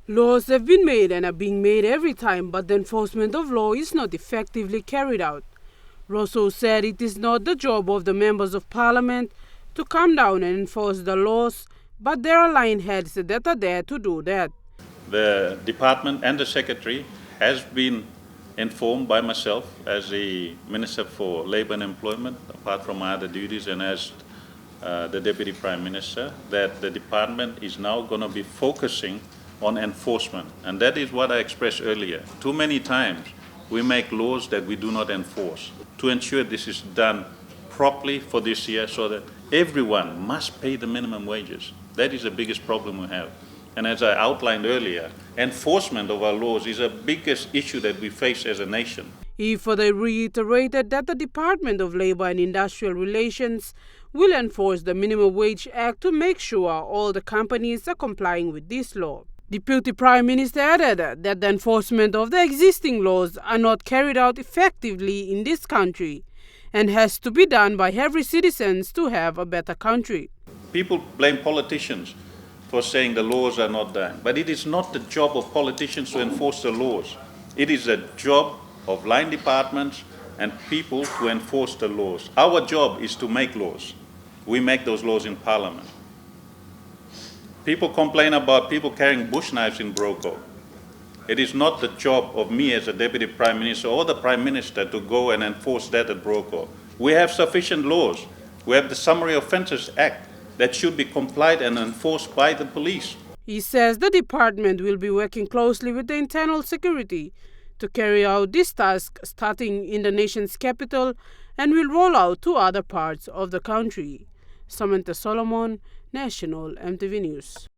Laws have been made and are being made every time, but the enforcement of law is not effectively carried out. Rosso said it is not the job of the members of parliament to come down and enforce the laws, but there are line heads that are there to do that. The department and the secretary has been informed by myself as the Minister for Labour and Employment, apart from my other duties, and as the Deputy Prime Minister, that the department is now going to be focusing on enforcement. And that is what I expressed earlier. Too many times we make laws that we do not enforce. To ensure this is done properly for this year so that everyone must pay the minimum wages. That is the biggest problem we have. And as I outlined earlier, enforcement of our laws is the biggest issue that we face as a nation. He further reiterated that the Department of Labour and Industrial Relations will enforce the Minimum Wage Act to make sure all the companies are complying with this law. Deputy Prime Minister added that the enforcement of the existing laws are not carried out effectively in this country and has to be done by every citizen to have a better country. People blame politicians for saying the laws are not done, but it is not the job of politicians to enforce the laws. It is the job of line departments and people to enforce the laws. Our job is to make laws. We make those laws in Parliament. People complain about people carrying bush knives in Broco. It is not the job of me as a Deputy Prime Minister or the Prime Minister to go and enforce that at Broco. We have sufficient laws. We have the Summary Offences Act that should be complied and enforced by the police. He says the department will be working closely with the internal security to carry out this task starting in the nation's capital and will roll out to other parts of the country. Samantha Solomon, National EMTV News.